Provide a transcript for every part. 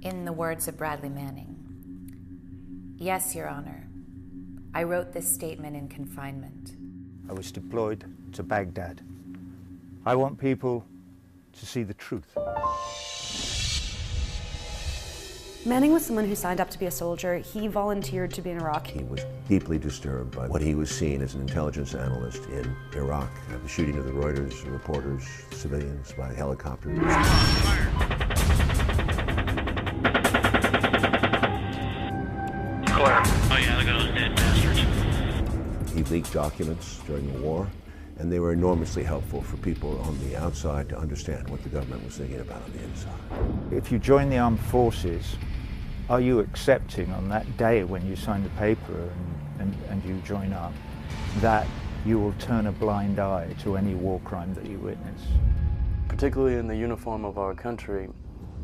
In the words of Bradley Manning, "Yes, Your Honor, I wrote this statement in confinement. I was deployed to Baghdad. I want people to see the truth." Manning was someone who signed up to be a soldier. He volunteered to be in Iraq. He was deeply disturbed by what he was seeing as an intelligence analyst in Iraq. The shooting of the Reuters reporters, civilians by helicopters. Clear. Oh yeah, look at those dead bastards. He leaked documents during the war, and they were enormously helpful for people on the outside to understand what the government was thinking about on the inside. If you join the armed forces, are you accepting on that day when you sign the paper and you join up that you will turn a blind eye to any war crime that you witness? Particularly in the uniform of our country,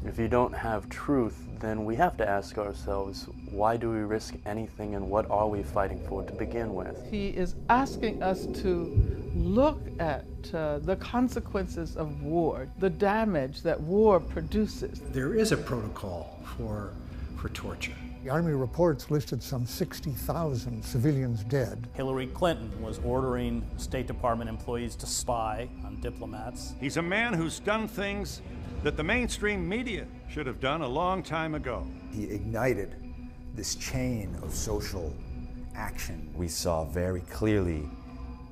if you don't have truth, then we have to ask ourselves, why do we risk anything and what are we fighting for to begin with? He is asking us to look at the consequences of war, the damage that war produces. There is a protocol for torture. The Army reports listed some 60,000 civilians dead. Hillary Clinton was ordering State Department employees to spy on diplomats. He's a man who's done things that the mainstream media should have done a long time ago. He ignited this chain of social action. We saw very clearly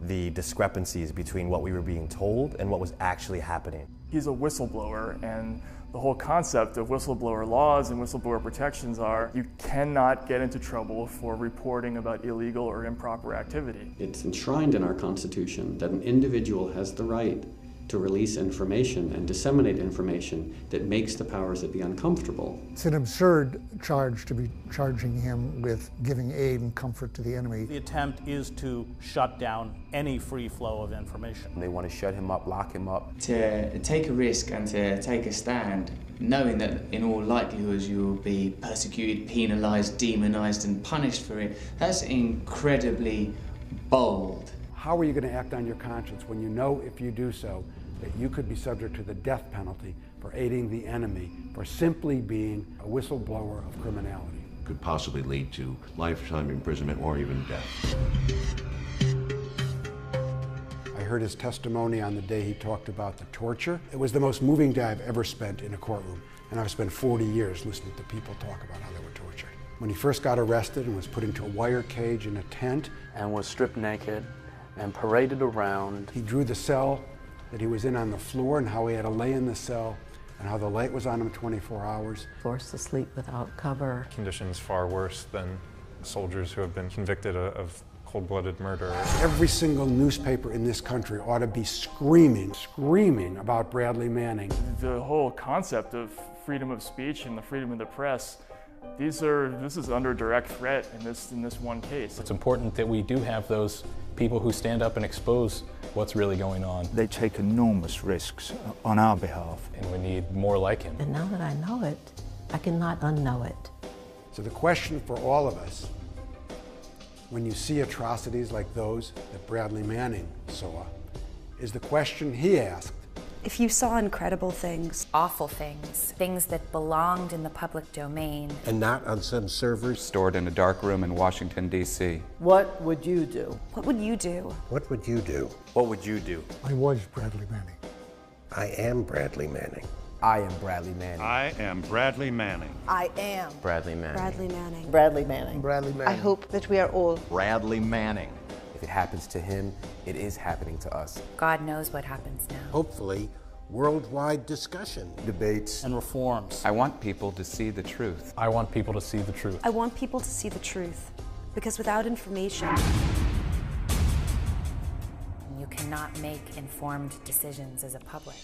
the discrepancies between what we were being told and what was actually happening. He's a whistleblower, and the whole concept of whistleblower laws and whistleblower protections are you cannot get into trouble for reporting about illegal or improper activity. It's enshrined in our Constitution that an individual has the right to release information and disseminate information that makes the powers that be uncomfortable. It's an absurd charge to be charging him with giving aid and comfort to the enemy. The attempt is to shut down any free flow of information. They want to shut him up, lock him up. To take a risk and to take a stand, knowing that in all likelihood you will be persecuted, penalized, demonized, and punished for it, that's incredibly bold. How are you going to act on your conscience when you know if you do so that you could be subject to the death penalty for aiding the enemy, for simply being a whistleblower of criminality? Could possibly lead to lifetime imprisonment or even death. I heard his testimony on the day he talked about the torture. It was the most moving day I've ever spent in a courtroom, and I've spent 40 years listening to people talk about how they were tortured. When he first got arrested and was put into a wire cage in a tent and was stripped naked and paraded around. He drew the cell that he was in on the floor and how he had to lay in the cell and how the light was on him 24 hours. Forced to sleep without cover. Conditions far worse than soldiers who have been convicted of cold-blooded murder. Every single newspaper in this country ought to be screaming about Bradley Manning. The whole concept of freedom of speech and the freedom of the press, this is under direct threat in this one case. It's important that we do have those people who stand up and expose what's really going on. They take enormous risks on our behalf. And we need more like him. And now that I know it, I cannot unknow it. So the question for all of us, when you see atrocities like those that Bradley Manning saw, is the question he asked. If you saw incredible things, awful things, things that belonged in the public domain, and not on some servers stored in a dark room in Washington, D.C. What would you do? What would you do? What would you do? What would you do? I was Bradley Manning. I am Bradley Manning. I am Bradley Manning. I am Bradley Manning. I am Bradley Manning. Bradley Manning. Bradley Manning. Bradley Manning. I hope that we are all Bradley Manning. If it happens to him, it is happening to us. God knows what happens now. Hopefully, worldwide discussion, debates, and reforms. I want people to see the truth. I want people to see the truth. I want people to see the truth, because without information, you cannot make informed decisions as a public.